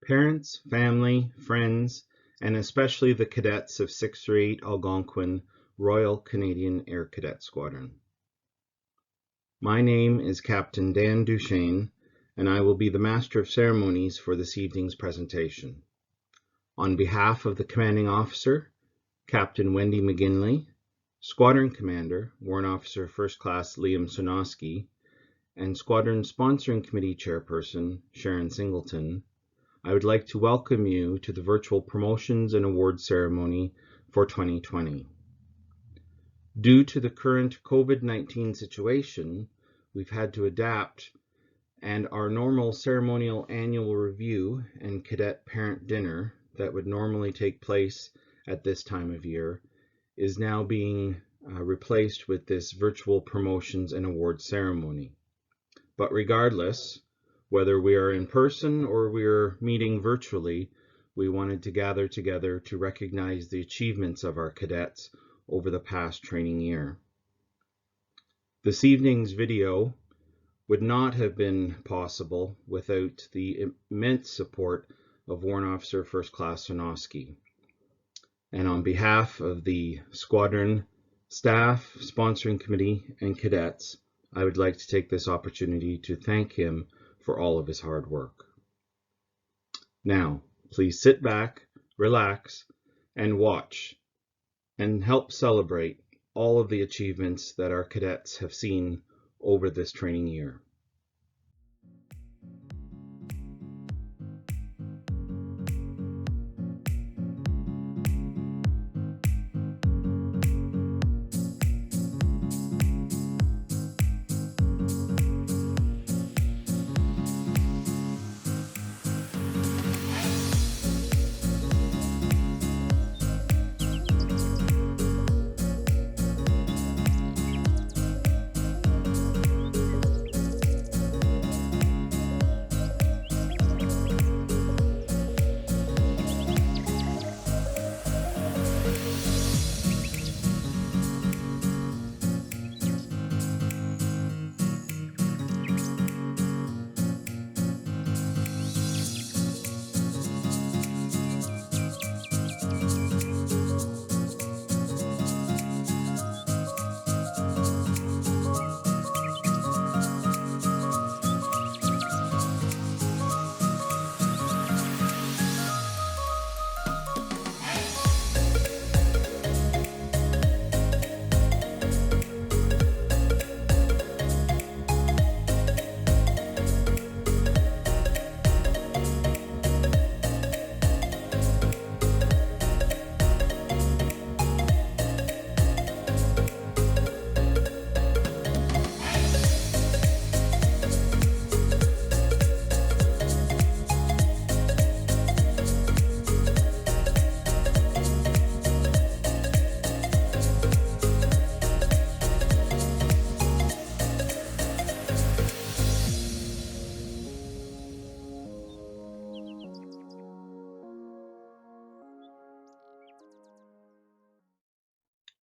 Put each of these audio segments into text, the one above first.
Parents, family, friends, and especially the cadets of 638 Algonquin Royal Canadian Air Cadet Squadron. My name is Captain Dan Duchesne, and I will be the Master of Ceremonies for this evening's presentation. On behalf of the Commanding Officer, Captain Wendy McGinley, Squadron Commander, Warrant Officer First Class Liam Sonosky, and Squadron Sponsoring Committee Chairperson Sharon Singleton, I would like to welcome you to the virtual promotions and awards ceremony for 2020. Due to the current COVID-19 situation, we've had to adapt, and our normal ceremonial annual review and cadet parent dinner that would normally take place at this time of year is now being replaced with this virtual promotions and awards ceremony. But regardless, whether we are in person or we are meeting virtually, we wanted to gather together to recognize the achievements of our cadets over the past training year. This evening's video would not have been possible without the immense support of Warrant Officer First Class Sonosky. And on behalf of the Squadron staff, sponsoring committee, and cadets, I would like to take this opportunity to thank him for all of his hard work. Now, please sit back, relax, and watch, and help celebrate all of the achievements that our cadets have seen over this training year.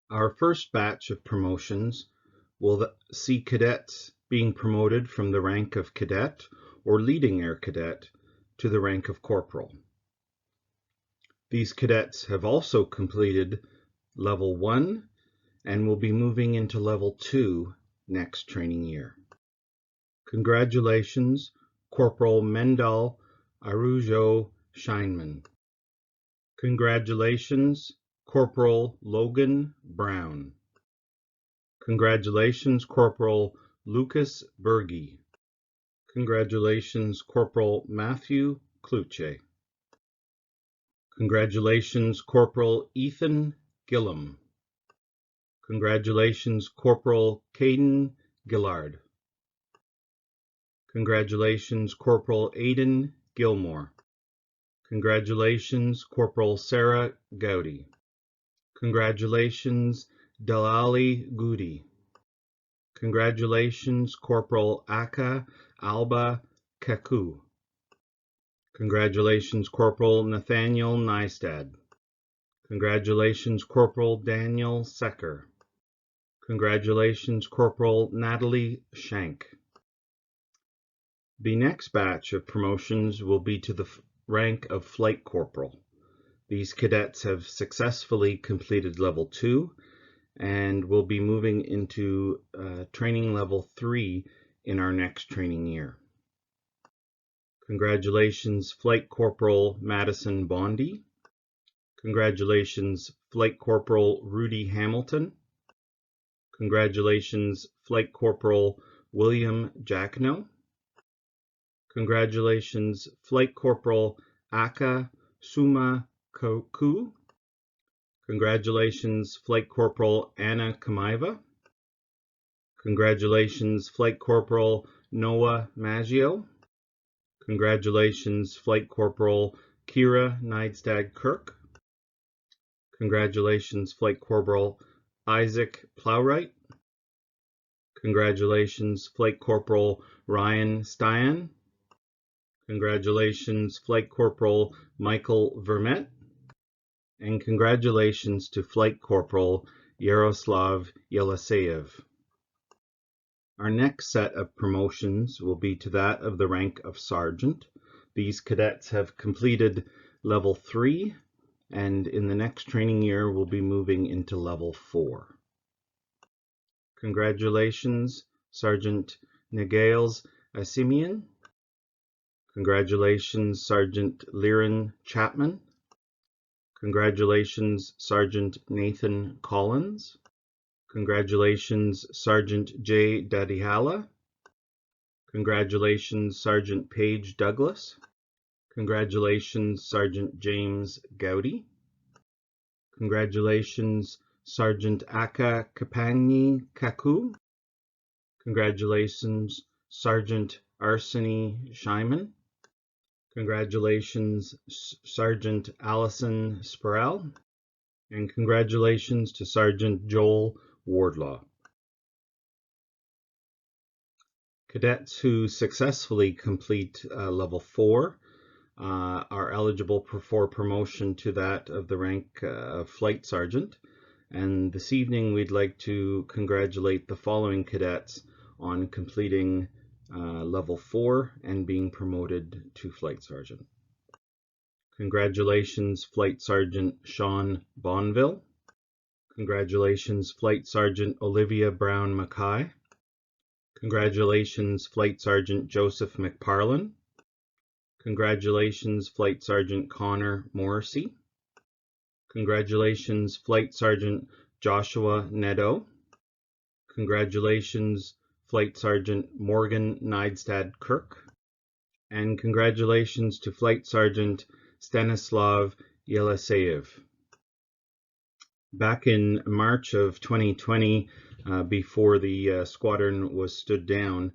Our first batch of promotions will see cadets being promoted from the rank of cadet or leading air cadet to the rank of corporal. These cadets have also completed level 1 and will be moving into level 2 next training year. Congratulations, Corporal Mendel Arujo Scheinman. Congratulations, Corporal Logan Brown. Congratulations, Corporal Lucas Berge. Congratulations, Corporal Matthew Kluche. Congratulations, Corporal Ethan Gillum. Congratulations, Corporal Caden Gillard. Congratulations, Corporal Aidan Gilmore. Congratulations, Corporal Sarah Gowdy. Congratulations, Dalali Goody. Congratulations, Corporal Aka Alba Kaku. Congratulations, Corporal Nathaniel Neistad. Congratulations, Corporal Daniel Secker. Congratulations, Corporal Natalie Shank. The next batch of promotions will be to the rank of Flight Corporal. These cadets have successfully completed Level 2 and will be moving into Training Level 3 in our next training year. Congratulations, Flight Corporal Madison Bondy. Congratulations, Flight Corporal Rudy Hamilton. Congratulations, Flight Corporal William Jackno. Congratulations, Flight Corporal Aka Suma Koku. Congratulations, Flight Corporal Anna Kamaiva. Congratulations, Flight Corporal Noah Maggio. Congratulations, Flight Corporal Kira Neidstad Kirk. Congratulations, Flight Corporal Isaac Plowright. Congratulations, Flight Corporal Ryan Stein. Congratulations, Flight Corporal Michael Vermette. And congratulations to Flight Corporal Yaroslav Yeliseyev. Our next set of promotions will be to that of the rank of Sergeant. These cadets have completed Level 3, and in the next training year will be moving into Level 4. Congratulations, Sergeant Nagales Asimian. Congratulations, Sergeant Liren Chapman. Congratulations, Sergeant Nathan Collins. Congratulations, Sergeant J. Dadihala. Congratulations, Sergeant Paige Douglas. Congratulations, Sergeant James Gowdy. Congratulations, Sergeant Aka Kapanyi Kaku. Congratulations, Sergeant Arseny Shyman. Congratulations, Sergeant Allison Spurrell. And congratulations to Sergeant Joel Wardlaw. Cadets who successfully complete Level 4 are eligible for promotion to that of the rank of Flight Sergeant. And this evening we'd like to congratulate the following cadets on completing Level 4 and being promoted to Flight Sergeant. Congratulations, Flight Sergeant Sean Bonville. Congratulations, Flight Sergeant Olivia Brown Mackay. Congratulations, Flight Sergeant Joseph McParlin. Congratulations, Flight Sergeant Connor Morrissey. Congratulations, Flight Sergeant Joshua Nedo. Congratulations, Flight Sergeant Morgan Neidstad Kirk. And congratulations to Flight Sergeant Stanislav Yeliseyev. Back in March of 2020, before the squadron was stood down,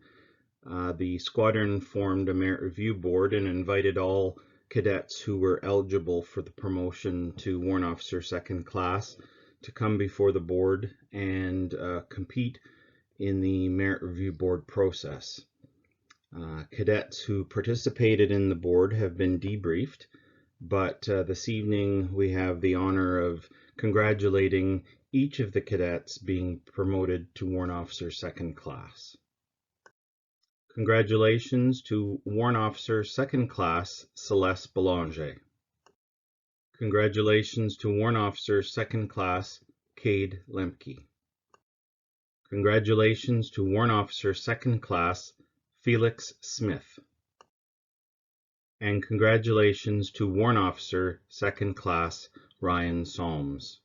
the squadron formed a merit review board and invited all cadets who were eligible for the promotion to Warrant Officer Second Class to come before the board and compete in the merit review board process. Cadets who participated in the board have been debriefed, but this evening we have the honor of congratulating each of the cadets being promoted to Warrant Officer Second Class. Congratulations to Warrant Officer Second Class Celeste Belanger. Congratulations to Warrant Officer Second Class Cade Lemke. Congratulations to Warrant Officer Second Class Felix Smith. And congratulations to Warrant Officer Second Class Ryan Solms.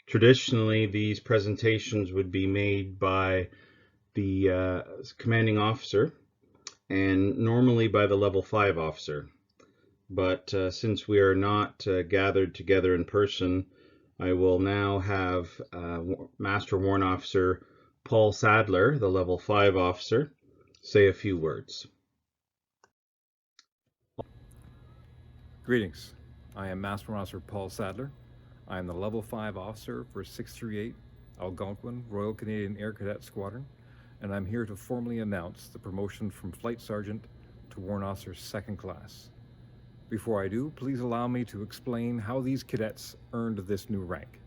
Traditionally, these presentations would be made by the commanding officer and normally by the Level 5 officer. But since we are not gathered together in person, I will now have Master Warrant Officer Paul Sadler, the Level 5 officer, say a few words. Greetings. I am Master Warrant Officer Paul Sadler. I am the Level 5 officer for 638 Algonquin Royal Canadian Air Cadet Squadron, and I'm here to formally announce the promotion from Flight Sergeant to Warrant Officer Second Class. Before I do, please allow me to explain how these cadets earned this new rank.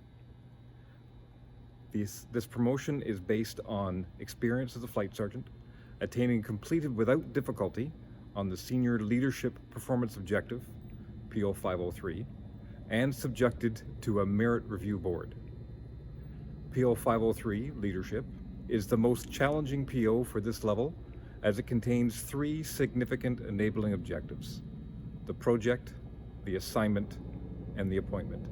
This promotion is based on experience as a Flight Sergeant, attaining completed without difficulty on the Senior Leadership Performance Objective, PO 503, and subjected to a merit review board. PO 503, Leadership, is the most challenging PO for this level as it contains 3 significant enabling objectives: the project, the assignment, and the appointment.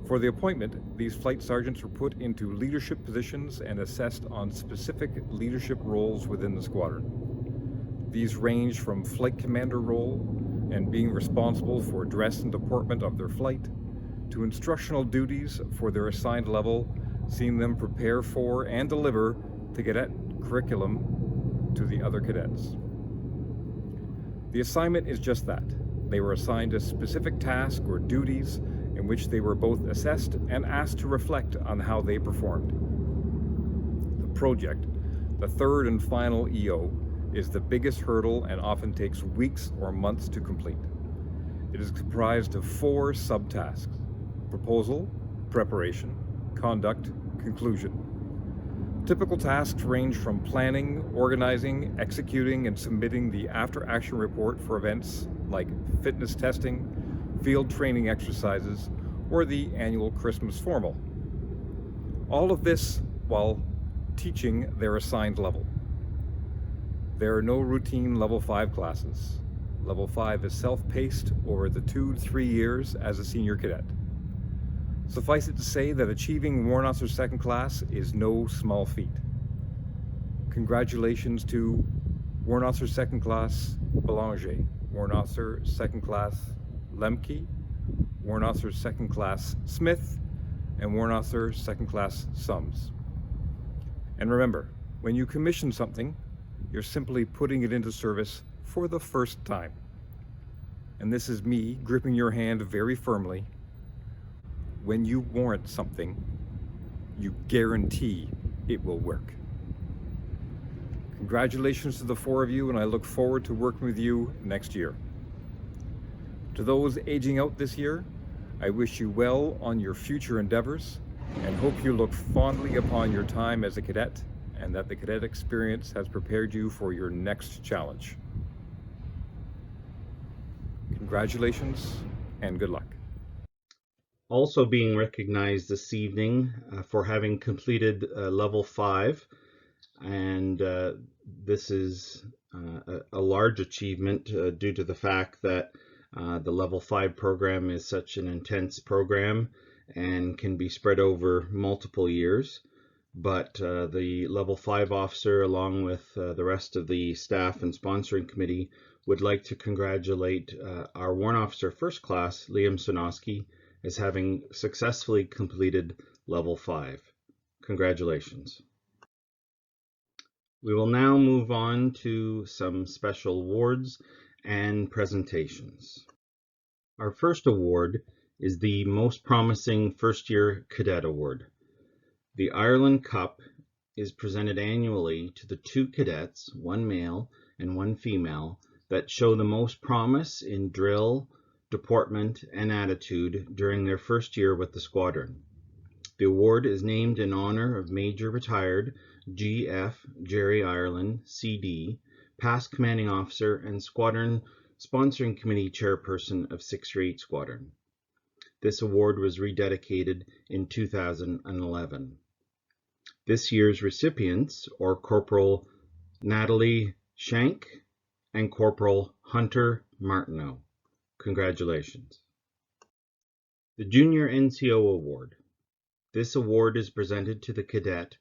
For the appointment, these flight sergeants were put into leadership positions and assessed on specific leadership roles within the squadron. These range from flight commander role and being responsible for dress and deportment of their flight, to instructional duties for their assigned level, seeing them prepare for and deliver the cadet curriculum to the other cadets. The assignment is just that. They were assigned a specific task or duties in which they were both assessed and asked to reflect on how they performed. The project, the third and final EO, is the biggest hurdle and often takes weeks or months to complete. It is comprised of 4 subtasks: proposal, preparation, conduct, conclusion. Typical tasks range from planning, organizing, executing, and submitting the after-action report for events like fitness testing, field training exercises, or the annual Christmas formal. All of this while teaching their assigned level. There are no routine Level 5 classes. Level 5 is self-paced over the 2-3 years as a senior cadet. Suffice it to say that achieving Warrant Officer Second Class is no small feat. Congratulations to Warrant Officer Second Class Belanger, Warrant Officer Second Class Lemke, Warrant Officer Second Class Smith, and Warrant Officer Second Class Sums. And remember, when you commission something, you're simply putting it into service for the first time. And this is me gripping your hand very firmly. When you warrant something, you guarantee it will work. Congratulations to the 4 of you, and I look forward to working with you next year. To those aging out this year, I wish you well on your future endeavors and hope you look fondly upon your time as a cadet and that the cadet experience has prepared you for your next challenge. Congratulations and good luck. Also being recognized this evening for having completed Level 5, and this is a large achievement due to the fact that the Level 5 program is such an intense program and can be spread over multiple years. But the Level 5 officer, along with the rest of the staff and sponsoring committee, would like to congratulate our Warrant Officer First Class, Liam Sonoski, as having successfully completed Level 5. Congratulations. We will now move on to some special awards and presentations. Our first award is the Most Promising First Year Cadet Award. The Ireland Cup is presented annually to the 2 cadets, 1 male and 1 female, that show the most promise in drill, deportment, and attitude during their first year with the squadron. The award is named in honor of Major Retired G.F. Jerry Ireland, CD, past commanding officer and squadron sponsoring committee chairperson of 638 Squadron. This award was rededicated in 2011. This year's recipients are Corporal Natalie Shank and Corporal Hunter Martineau. Congratulations. The Junior NCO Award. This award is presented to the cadet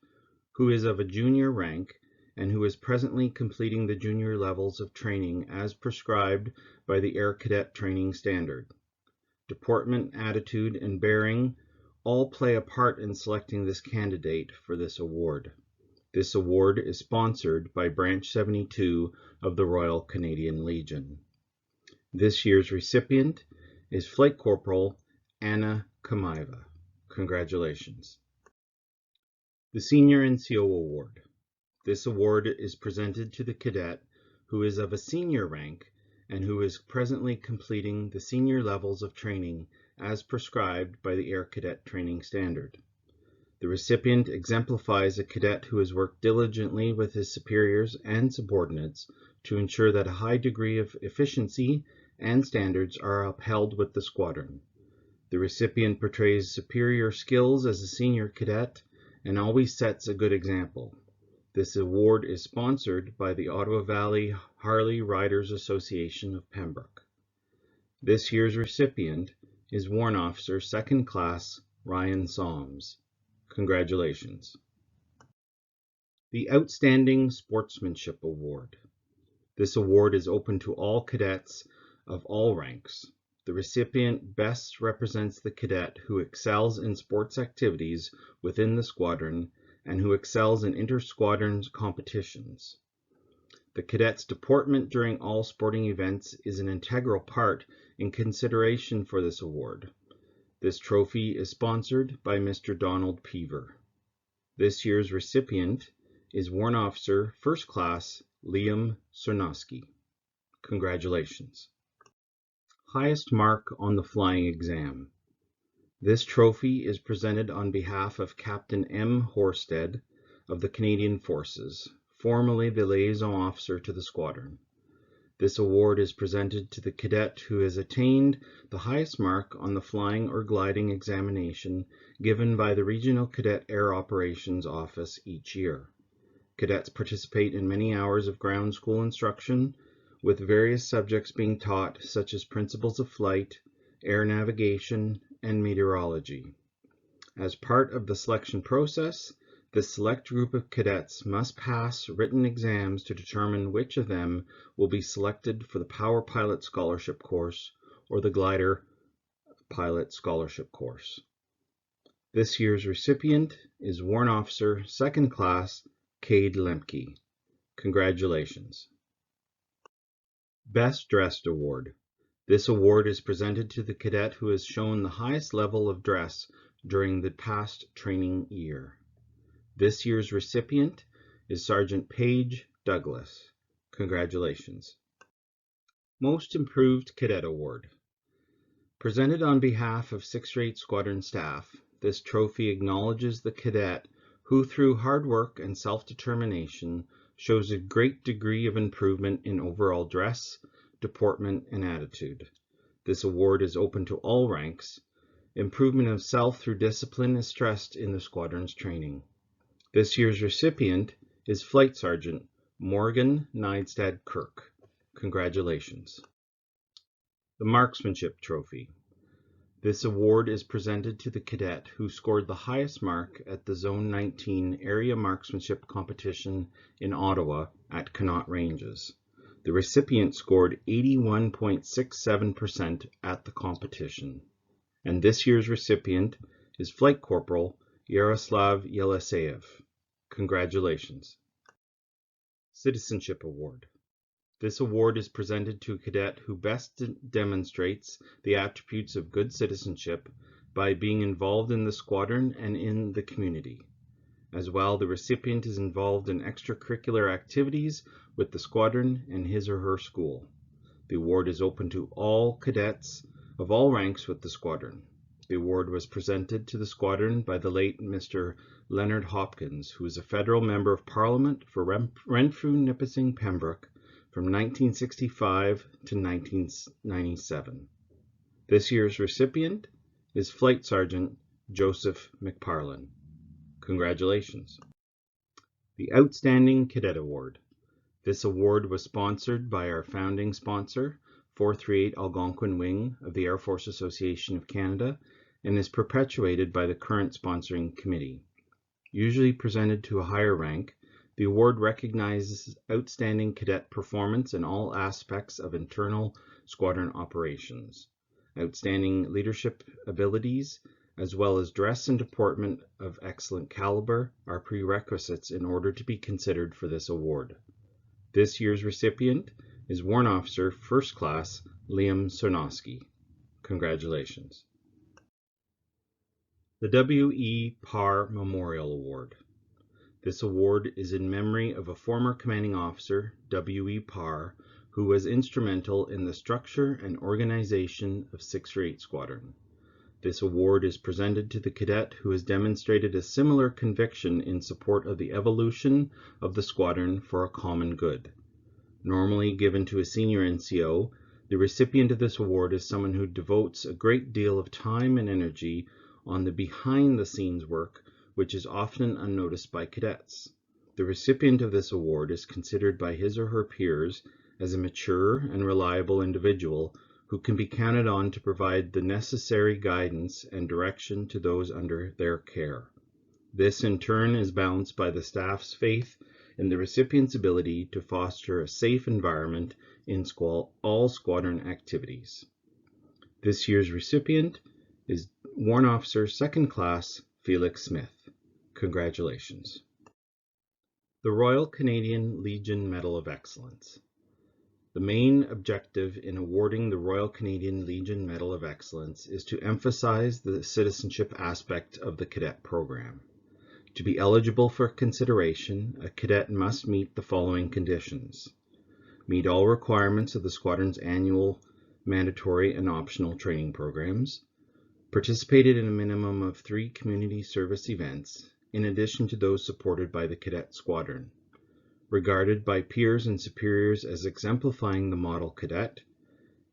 who is of a junior rank and who is presently completing the junior levels of training as prescribed by the Air Cadet Training Standard. Deportment, attitude, and bearing all play a part in selecting this candidate for this award. This award is sponsored by Branch 72 of the Royal Canadian Legion. This year's recipient is Flight Corporal Anna Kamaiva. Congratulations. The Senior NCO Award. This award is presented to the cadet who is of a senior rank and who is presently completing the senior levels of training as prescribed by the Air Cadet Training Standard. The recipient exemplifies a cadet who has worked diligently with his superiors and subordinates to ensure that a high degree of efficiency and standards are upheld with the squadron. The recipient portrays superior skills as a senior cadet and always sets a good example. This award is sponsored by the Ottawa Valley Harley Riders Association of Pembroke. This year's recipient is Warrant Officer 2nd Class Ryan Soms. Congratulations. The Outstanding Sportsmanship Award. This award is open to all cadets of all ranks. The recipient best represents the cadet who excels in sports activities within the squadron and who excels in inter-squadron competitions. The cadet's deportment during all sporting events is an integral part in consideration for this award. This trophy is sponsored by Mr. Donald Peaver. This year's recipient is Warrant Officer 1st Class Liam Cernoski. Congratulations. Highest mark on the flying exam. This trophy is presented on behalf of Captain M. Horsted of the Canadian Forces, formerly the liaison officer to the squadron. This award is presented to the cadet who has attained the highest mark on the flying or gliding examination given by the Regional Cadet Air Operations Office each year. Cadets participate in many hours of ground school instruction, with various subjects being taught such as principles of flight, air navigation, and meteorology. As part of the selection process, the select group of cadets must pass written exams to determine which of them will be selected for the Power Pilot Scholarship course or the Glider Pilot Scholarship course. This year's recipient is Warrant Officer 2nd Class Cade Lemke. Congratulations. Best Dressed Award. This award is presented to the cadet who has shown the highest level of dress during the past training year. This year's recipient is Sergeant Paige Douglas. Congratulations. Most Improved Cadet Award. Presented on behalf of 6th Rate Squadron staff, this trophy acknowledges the cadet who, through hard work and self-determination, shows a great degree of improvement in overall dress, deportment, and attitude. This award is open to all ranks. Improvement of self through discipline is stressed in the squadron's training. This year's recipient is Flight Sergeant Morgan Neidstad Kirk. Congratulations. The Marksmanship Trophy. This award is presented to the cadet who scored the highest mark at the Zone 19 Area Marksmanship Competition in Ottawa at Connaught Ranges. The recipient scored 81.67% at the competition. And this year's recipient is Flight Corporal Yaroslav Yeleseyev. Congratulations. Citizenship Award. This award is presented to a cadet who best demonstrates the attributes of good citizenship by being involved in the squadron and in the community. As well, the recipient is involved in extracurricular activities with the squadron and his or her school. The award is open to all cadets of all ranks with the squadron. The award was presented to the squadron by the late Mr. Leonard Hopkins, who was a federal member of Parliament for Renfrew, Nipissing, Pembroke from 1965 to 1997. This year's recipient is Flight Sergeant Joseph McParlin. Congratulations. The Outstanding Cadet Award. This award was sponsored by our founding sponsor, 438 Algonquin Wing of the Air Force Association of Canada, and is perpetuated by the current sponsoring committee. Usually presented to a higher rank, the award recognizes outstanding cadet performance in all aspects of internal squadron operations. Outstanding leadership abilities, as well as dress and deportment of excellent caliber, are prerequisites in order to be considered for this award. This year's recipient is Warrant Officer 1st Class Liam Cernoski. Congratulations. The W.E. Parr Memorial Award. This award is in memory of a former commanding officer, W.E. Parr, who was instrumental in the structure and organization of 6th Rate Squadron. This award is presented to the cadet who has demonstrated a similar conviction in support of the evolution of the squadron for a common good. Normally given to a senior NCO, the recipient of this award is someone who devotes a great deal of time and energy on the behind-the-scenes work, which is often unnoticed by cadets. The recipient of this award is considered by his or her peers as a mature and reliable individual who can be counted on to provide the necessary guidance and direction to those under their care. This, in turn, is balanced by the staff's faith in the recipient's ability to foster a safe environment in all squadron activities. This year's recipient is Warrant Officer 2nd Class Felix Smith. Congratulations. The Royal Canadian Legion Medal of Excellence. The main objective in awarding the Royal Canadian Legion Medal of Excellence is to emphasize the citizenship aspect of the cadet program. To be eligible for consideration, a cadet must meet the following conditions: meet all requirements of the squadron's annual, mandatory, and optional training programs, participated in a minimum of 3 community service events, in addition to those supported by the cadet squadron, regarded by peers and superiors as exemplifying the model cadet,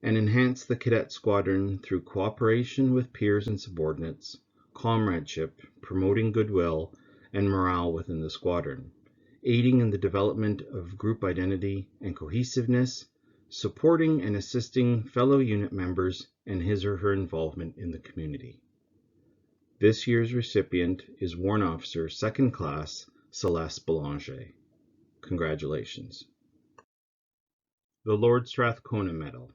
and enhance the cadet squadron through cooperation with peers and subordinates, comradeship, promoting goodwill, and morale within the squadron, aiding in the development of group identity and cohesiveness, supporting and assisting fellow unit members and his or her involvement in the community. This year's recipient is Warrant Officer 2nd Class Celeste Belanger. Congratulations. The Lord Strathcona Medal.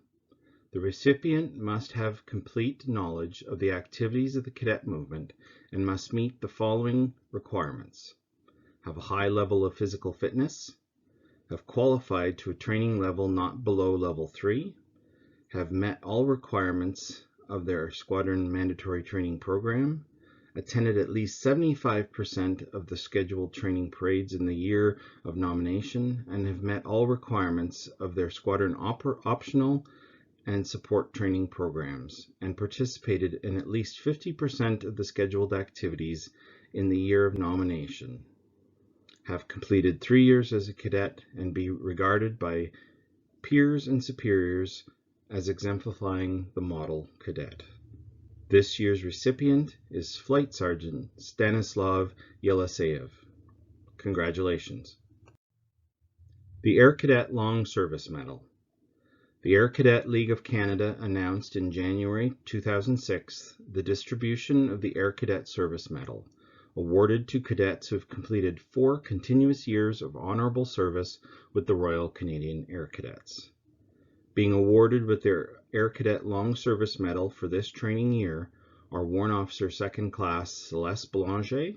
The recipient must have complete knowledge of the activities of the cadet movement and must meet the following requirements: have a high level of physical fitness, have qualified to a training level not below level 3, have met all requirements of their squadron mandatory training program, attended at least 75% of the scheduled training parades in the year of nomination, and have met all requirements of their squadron optional and support training programs, and participated in at least 50% of the scheduled activities in the year of nomination, have completed 3 years as a cadet, and be regarded by peers and superiors as exemplifying the model cadet. This year's recipient is Flight Sergeant Stanislav Yeliseyev. Congratulations. The Air Cadet Long Service Medal. The Air Cadet League of Canada announced in January 2006 the distribution of the Air Cadet Service Medal, awarded to cadets who have completed 4 continuous years of honorable service with the Royal Canadian Air Cadets. Being awarded with their Air Cadet Long Service Medal for this training year are Warrant Officer 2nd Class Celeste Belanger,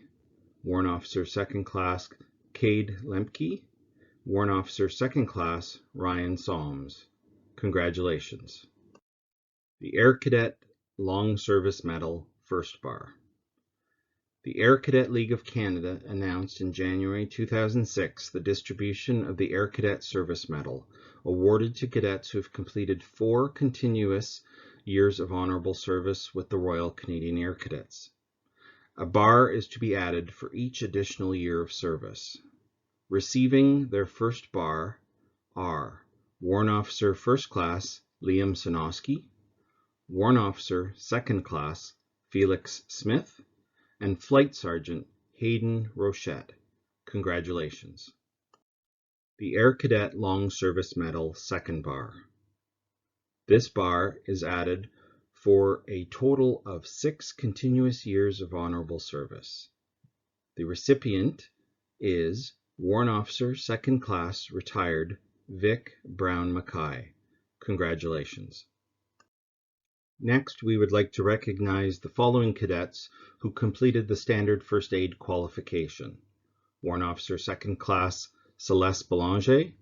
Warrant Officer 2nd Class Cade Lemke, Warrant Officer 2nd Class Ryan Solms. Congratulations. The Air Cadet Long Service Medal First Bar. The Air Cadet League of Canada announced in January 2006 the distribution of the Air Cadet Service Medal, awarded to cadets who have completed 4 continuous years of honorable service with the Royal Canadian Air Cadets. A bar is to be added for each additional year of service. Receiving their first bar are Warrant Officer 1st Class Liam Sinofsky, Warrant Officer 2nd Class Felix Smith, and Flight Sergeant Hayden Rochette. Congratulations. The Air Cadet Long Service Medal Second Bar. This bar is added for a total of 6 continuous years of honorable service. The recipient is Warrant Officer 2nd Class Retired Vic Brown Mackay. Congratulations. Next, we would like to recognize the following cadets who completed the standard first aid qualification: Warrant Officer 2nd Class Celeste Belanger,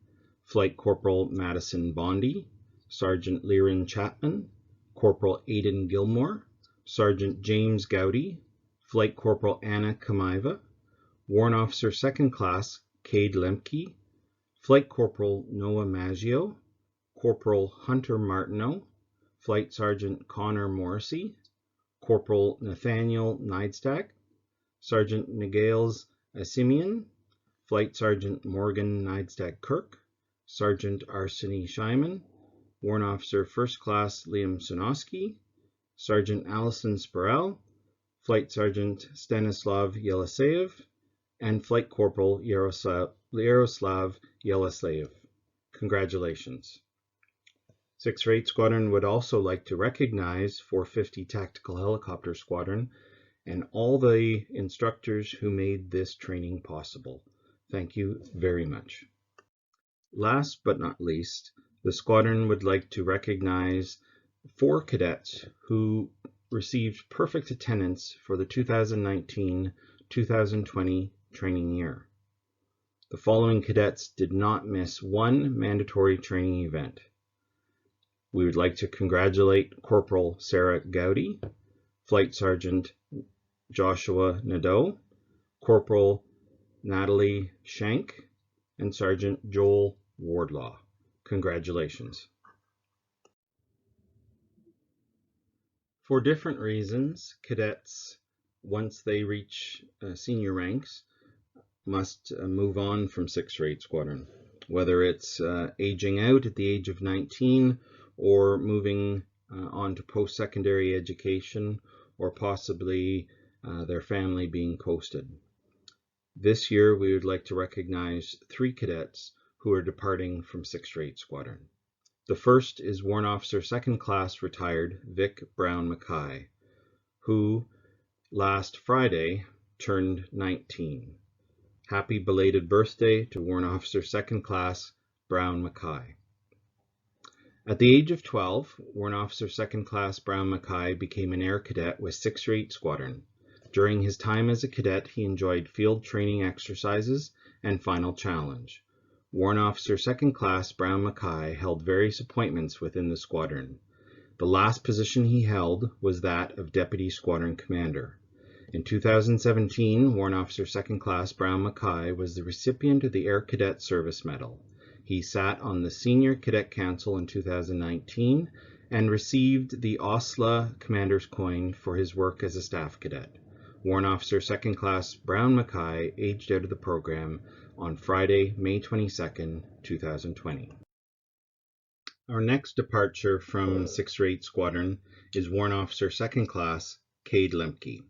Flight Corporal Madison Bondi, Sergeant Liren Chapman, Corporal Aidan Gilmore, Sergeant James Gowdy, Flight Corporal Anna Kamaiva, Warrant Officer 2nd Class Cade Lemke, Flight Corporal Noah Maggio, Corporal Hunter Martineau, Flight Sergeant Connor Morrissey, Corporal Nathaniel Neidstag, Sergeant Nigels Asimian, Flight Sergeant Morgan Neidstag-Kirk, Sergeant Arseny Shyman, Warrant Officer First Class Liam Sunoski, Sergeant Allison Spurrell, Flight Sergeant Stanislav Yeliseyev, and Flight Corporal Yaroslav Yeliseyev. Congratulations. 608 Squadron would also like to recognize 450 Tactical Helicopter Squadron and all the instructors who made this training possible. Thank you very much. Last but not least, the squadron would like to recognize 4 cadets who received perfect attendance for the 2019-2020 training year. The following cadets did not miss one mandatory training event. We would like to congratulate Corporal Sarah Gowdy, Flight Sergeant Joshua Nadeau, Corporal Natalie Shank, and Sergeant Joel Wardlaw. Congratulations. For different reasons, cadets, once they reach senior ranks, must move on from 608 Squadron, whether it's aging out at the age of 19 or moving on to post-secondary education, or possibly their family being posted. This year, we would like to recognize 3 cadets who are departing from 608 Squadron. The first is Warrant Officer Second Class retired Vic Brown Mackay, who last Friday turned 19. Happy belated birthday to Warrant Officer Second Class Brown Mackay. At the age of 12, Warrant Officer Second Class Brown Mackay became an air cadet with 608 Squadron. During his time as a cadet, he enjoyed field training exercises and final challenge. Warrant Officer Second Class Brown Mackay held various appointments within the squadron. The last position he held was that of Deputy Squadron Commander. In 2017, Warrant Officer Second Class Brown Mackay was the recipient of the Air Cadet Service Medal. He sat on the Senior Cadet Council in 2019 and received the OSLA Commander's Coin for his work as a staff cadet. Warrant Officer Second Class Brown Mackay aged out of the program on Friday, May 22, 2020. Our next departure from 608 Squadron is Warrant Officer Second Class Cade Lemke.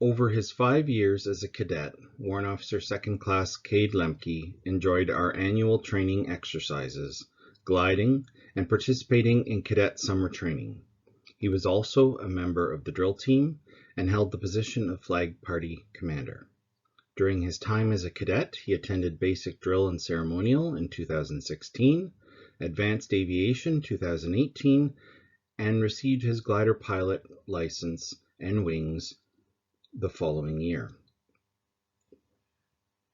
Over his 5 years as a cadet, Warrant Officer Second Class Cade Lemke enjoyed our annual training exercises, gliding, and participating in cadet summer training. He was also a member of the drill team and held the position of Flag Party Commander. During his time as a cadet, he attended Basic Drill and Ceremonial in 2016, Advanced Aviation 2018, and received his glider pilot license and wings the following year.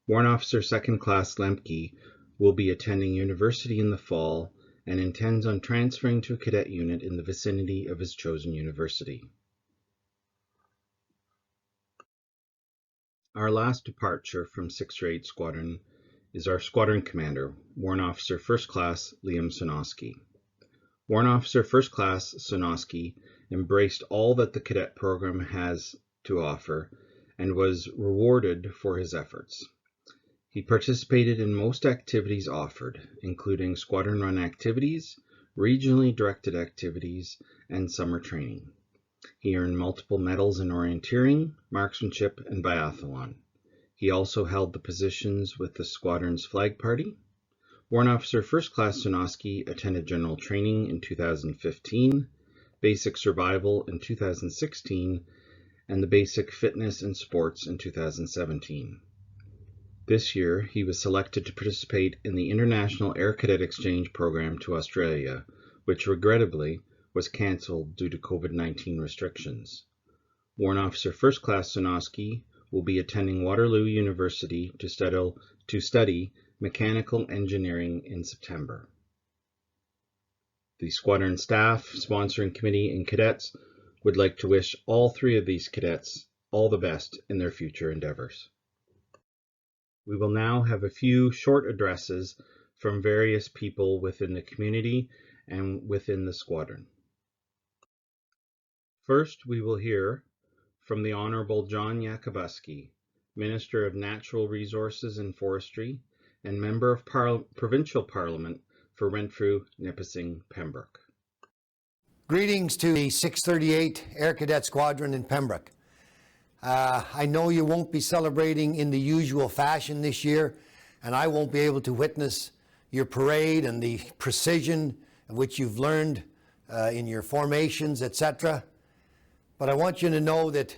Warrant Officer Second Class Lemke will be attending university in the fall and intends on transferring to a cadet unit in the vicinity of his chosen university. Our last departure from 608 Squadron is our Squadron Commander, Warrant Officer First Class Liam Sunoski. Warrant Officer First Class Sunoski embraced all that the cadet program has to offer and was rewarded for his efforts. He participated in most activities offered, including squadron run activities, regionally directed activities, and summer training. He earned multiple medals in orienteering, marksmanship, and biathlon. He also held the positions with the squadron's flag party. Warrant Officer First Class Sunoski attended general training in 2015, basic survival in 2016, and the basic fitness and sports in 2017. This year, he was selected to participate in the International Air Cadet Exchange Program to Australia, which regrettably was cancelled due to COVID-19 restrictions. Warrant Officer First Class Sunoski will be attending Waterloo University to study mechanical engineering in September. The squadron staff, sponsoring committee, and cadets would like to wish all 3 of these cadets all the best in their future endeavors. We will now have a few short addresses from various people within the community and within the squadron. First, we will hear from the Honorable John Yakubuski, Minister of Natural Resources and Forestry and Member of Provincial Parliament for Renfrew, Nipissing, Pembroke. Greetings to the 638 Air Cadet Squadron in Pembroke. I know you won't be celebrating in the usual fashion this year, and I won't be able to witness your parade and the precision of which you've learned in your formations, etc. But I want you to know that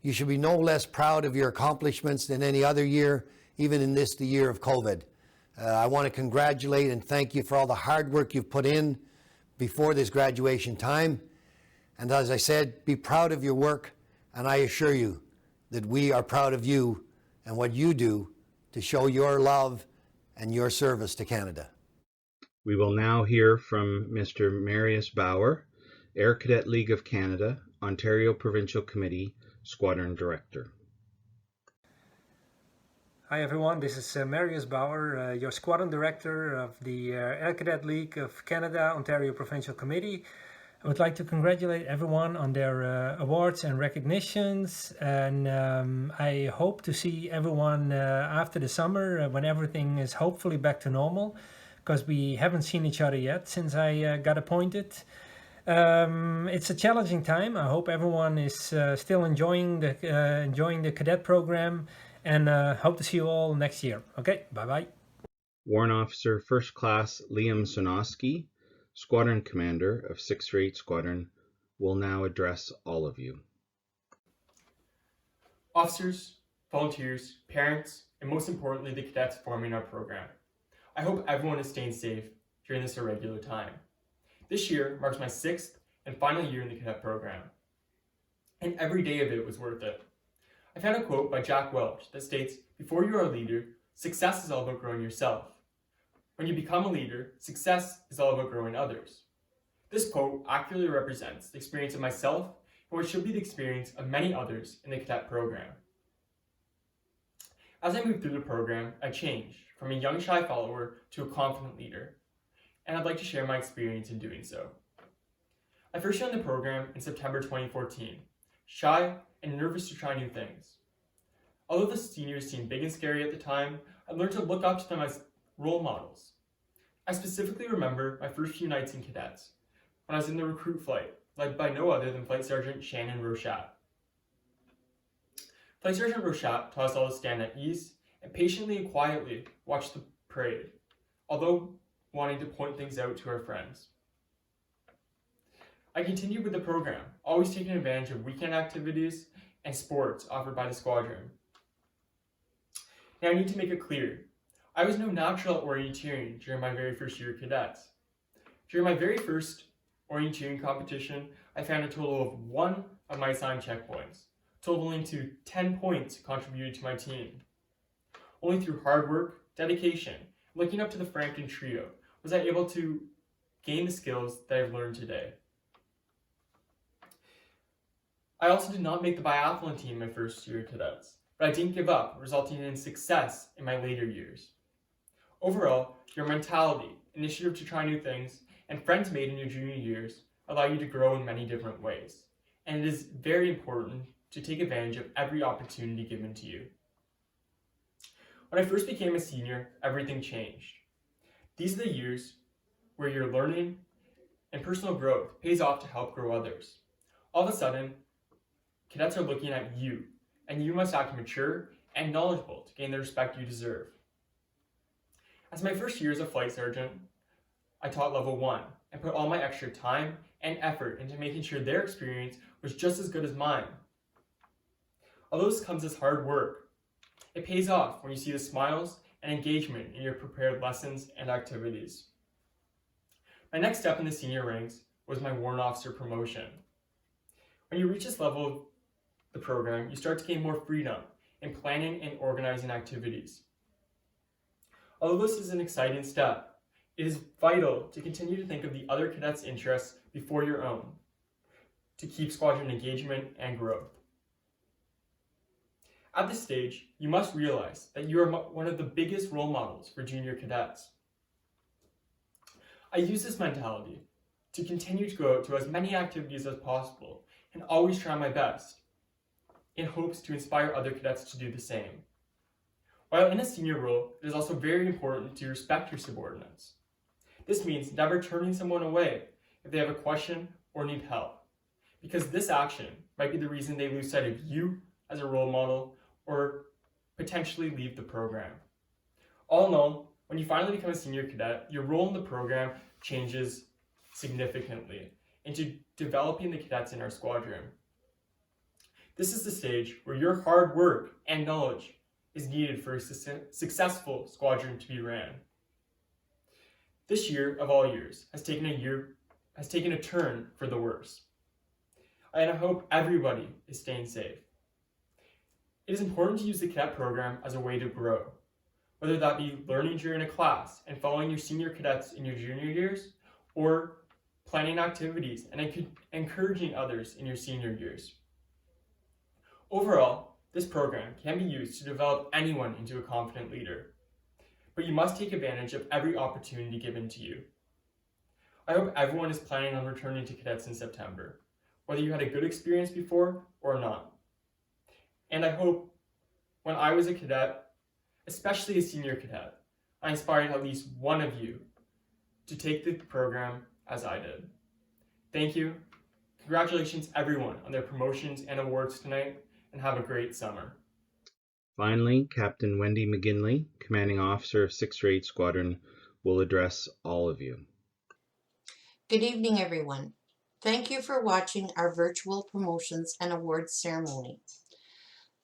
you should be no less proud of your accomplishments than any other year, even in this, the year of COVID. I want to congratulate and thank you for all the hard work you've put in before this graduation time. And as I said, be proud of your work, and I assure you that we are proud of you and what you do to show your love and your service to Canada. We will now hear from Mr. Marius Bauer, Air Cadet League of Canada, Ontario Provincial Committee, Squadron Director. Hi everyone, this is Marius Bauer, your Squadron Director of the Air Cadet League of Canada, Ontario Provincial Committee. I would like to congratulate everyone on their awards and recognitions, and I hope to see everyone after the summer when everything is hopefully back to normal, because we haven't seen each other yet since I got appointed. It's a challenging time. I hope everyone is still enjoying the cadet program, and hope to see you all next year. Okay, bye-bye. Warrant Officer First Class Liam Sonosky, Squadron Commander of 638 Squadron, will now address all of you. Officers, volunteers, parents, and most importantly, the cadets forming our program. I hope everyone is staying safe during this irregular time. This year marks my 6th and final year in the cadet program, and every day of it was worth it. I found a quote by Jack Welch that states, "Before you are a leader, success is all about growing yourself. When you become a leader, success is all about growing others." This quote accurately represents the experience of myself and what should be the experience of many others in the cadet program. As I moved through the program, I changed from a young shy follower to a confident leader, and I'd like to share my experience in doing so. I first joined the program in September 2014, shy and nervous to try new things. Although the seniors seemed big and scary at the time, I learned to look up to them as role models. I specifically remember my first few nights in cadets, when I was in the recruit flight, led by no other than Flight Sergeant Shannon Rochat. Flight Sergeant Rochat taught us all to stand at ease and patiently and quietly watch the parade, although wanting to point things out to our friends. I continued with the program, always taking advantage of weekend activities and sports offered by the squadron. Now I need to make it clear, I was no natural at orienteering during my very first year of cadets. During my very first orienteering competition, I found a total of 1 of my assigned checkpoints, totaling to 10 points contributed to my team. Only through hard work, dedication, and looking up to the Frampton trio was I able to gain the skills that I've learned today. I also did not make the biathlon team my first year of cadets, but I didn't give up, resulting in success in my later years. Overall, your mentality, initiative to try new things, and friends made in your junior years allow you to grow in many different ways, and it is very important to take advantage of every opportunity given to you. When I first became a senior, everything changed. These are the years where your learning and personal growth pays off to help grow others. All of a sudden, cadets are looking at you, and you must act mature and knowledgeable to gain the respect you deserve. As my first year as a flight sergeant, I taught level 1 and put all my extra time and effort into making sure their experience was just as good as mine. Although this comes as hard work, it pays off when you see the smiles and engagement in your prepared lessons and activities. My next step in the senior ranks was my warrant officer promotion. When you reach this level of the program, you start to gain more freedom in planning and organizing activities. Although this is an exciting step, it is vital to continue to think of the other cadets' interests before your own, to keep squadron engagement and growth. At this stage, you must realize that you are one of the biggest role models for junior cadets. I use this mentality to continue to go out to as many activities as possible and always try my best, in hopes to inspire other cadets to do the same. While in a senior role, it is also very important to respect your subordinates. This means never turning someone away if they have a question or need help, because this action might be the reason they lose sight of you as a role model or potentially leave the program. All in all, when you finally become a senior cadet, your role in the program changes significantly into developing the cadets in our squadron. This is the stage where your hard work and knowledge is needed for a successful squadron to be ran. This year of all years has taken a turn for the worse. And I hope everybody is staying safe. It is important to use the cadet program as a way to grow, whether that be learning during a class and following your senior cadets in your junior years, or planning activities and encouraging others in your senior years. Overall, this program can be used to develop anyone into a confident leader, but you must take advantage of every opportunity given to you. I hope everyone is planning on returning to cadets in September, whether you had a good experience before or not. And I hope when I was a cadet, especially a senior cadet, I inspired at least one of you to take the program as I did. Thank you. Congratulations everyone on their promotions and awards tonight, and have a great summer. Finally, Captain Wendy McGinley, Commanding Officer of 638 Squadron, will address all of you. Good evening, everyone. Thank you for watching our virtual promotions and awards ceremony.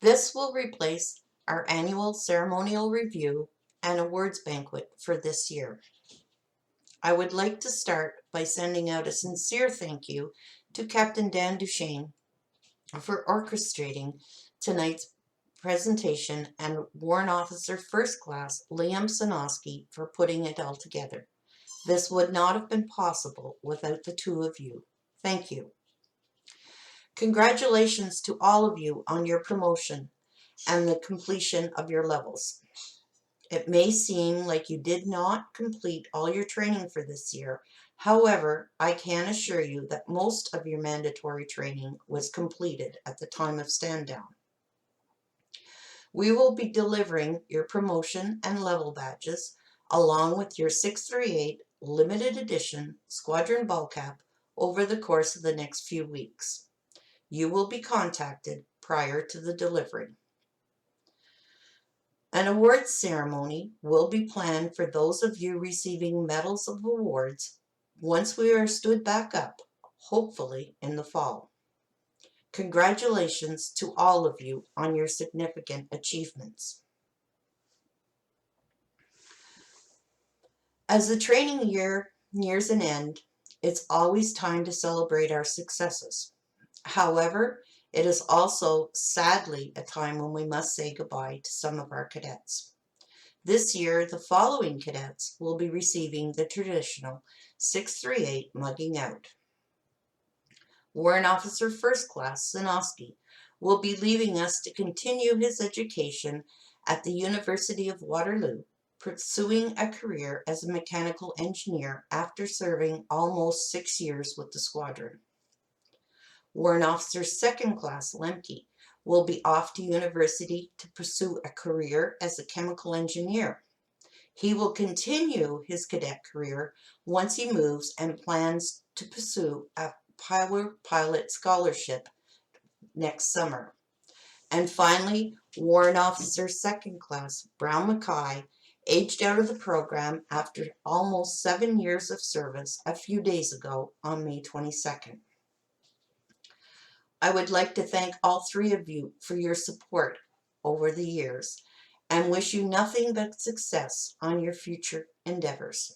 This will replace our annual ceremonial review and awards banquet for this year. I would like to start by sending out a sincere thank you to Captain Dan Duchesne for orchestrating tonight's presentation and Warrant Officer First Class Liam Sanoski for putting it all together. This would not have been possible without the two of you. Thank you. Congratulations to all of you on your promotion and the completion of your levels. It may seem like you did not complete all your training for this year. However, I can assure you that most of your mandatory training was completed at the time of stand down. We will be delivering your promotion and level badges along with your 638 limited edition Squadron ball cap over the course of the next few weeks. You will be contacted prior to the delivery. An awards ceremony will be planned for those of you receiving medals of awards once we are stood back up, hopefully in the fall. Congratulations to all of you on your significant achievements. As the training year nears an end, it's always time to celebrate our successes. However, it is also, sadly, a time when we must say goodbye to some of our cadets. This year, the following cadets will be receiving the traditional 638 mugging out. Warrant Officer First Class Sanoski will be leaving us to continue his education at the University of Waterloo, pursuing a career as a mechanical engineer after serving almost 6 years with the squadron. Warrant Officer Second Class Lemke will be off to university to pursue a career as a chemical engineer. He will continue his cadet career once he moves and plans to pursue a pilot scholarship next summer. And finally, Warrant Officer Second Class Brown Mackay aged out of the program after almost 7 years of service a few days ago on May 22nd. I would like to thank all three of you for your support over the years and wish you nothing but success on your future endeavors.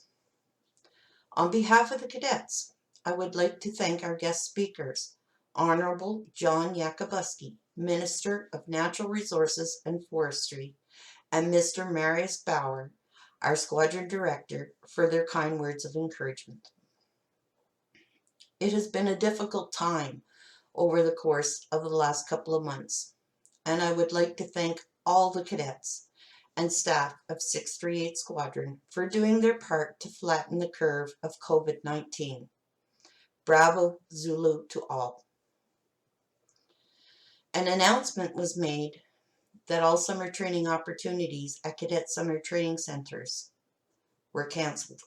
On behalf of the cadets, I would like to thank our guest speakers, Honorable John Yakubuski, Minister of Natural Resources and Forestry, and Mr. Marius Bauer, our Squadron Director, for their kind words of encouragement. It has been a difficult time over the course of the last couple of months, and I would like to thank all the cadets and staff of 638 Squadron for doing their part to flatten the curve of COVID-19. Bravo Zulu to all. An announcement was made that all summer training opportunities at Cadet Summer Training Centers were cancelled.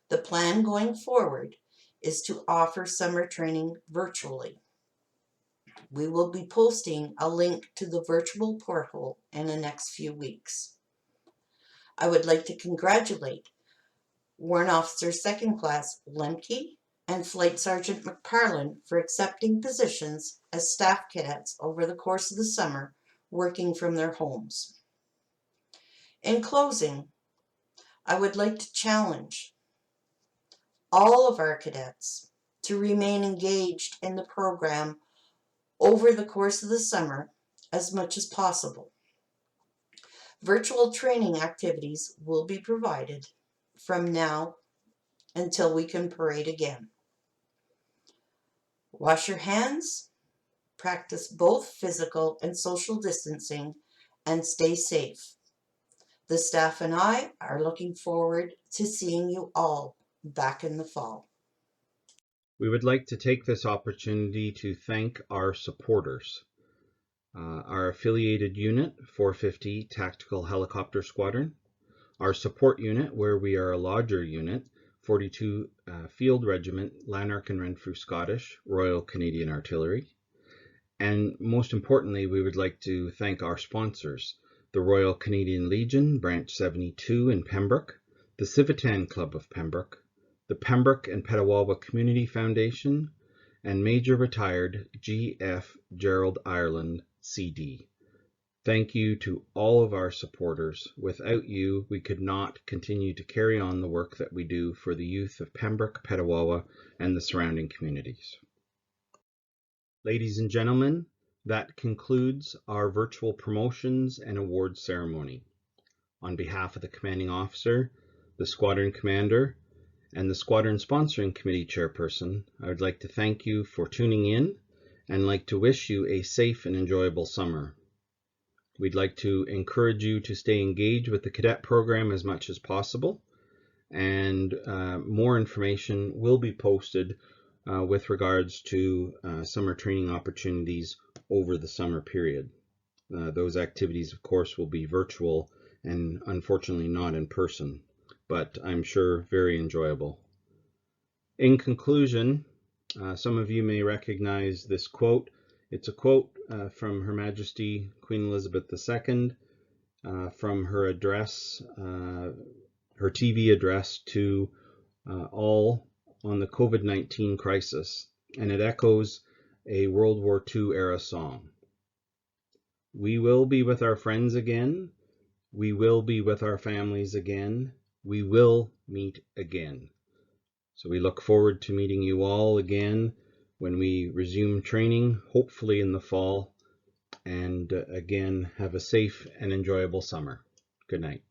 The plan going forward is to offer summer training virtually. We will be posting a link to the virtual portal in the next few weeks. I would like to congratulate Warrant Officer 2nd Class Lemke and Flight Sergeant McParlin for accepting positions as staff cadets over the course of the summer, working from their homes. In closing, I would like to challenge all of our cadets to remain engaged in the program over the course of the summer as much as possible. Virtual training activities will be provided from now until we can parade again. Wash your hands, practice both physical and social distancing, and stay safe. The staff and I are looking forward to seeing you all back in the fall. We would like to take this opportunity to thank our supporters. Our affiliated unit, 450 Tactical Helicopter Squadron, our support unit, where we are a lodger unit, 42 Field Regiment, Lanark and Renfrew Scottish, Royal Canadian Artillery. And most importantly, we would like to thank our sponsors, the Royal Canadian Legion, Branch 72 in Pembroke, the Civitan Club of Pembroke, the Pembroke and Petawawa Community Foundation, and Major Retired G.F. Gerald Ireland, CD. Thank you to all of our supporters. Without you, we could not continue to carry on the work that we do for the youth of Pembroke, Petawawa, and the surrounding communities. Ladies and gentlemen, that concludes our virtual promotions and awards ceremony. On behalf of the Commanding Officer, the Squadron Commander, and the Squadron Sponsoring Committee Chairperson, I would like to thank you for tuning in and like to wish you a safe and enjoyable summer. We'd like to encourage you to stay engaged with the cadet program as much as possible, and more information will be posted with regards to summer training opportunities over the summer period. Those activities, of course, will be virtual and unfortunately not in person, but I'm sure very enjoyable. In conclusion, some of you may recognize this quote. It's a quote from Her Majesty Queen Elizabeth II from her address, her TV address to all on the COVID-19 crisis, and it echoes a World War II era song. We will be with our friends again. We will be with our families again. We will meet again. So we look forward to meeting you all again when we resume training, hopefully in the fall, and again, have a safe and enjoyable summer. Good night.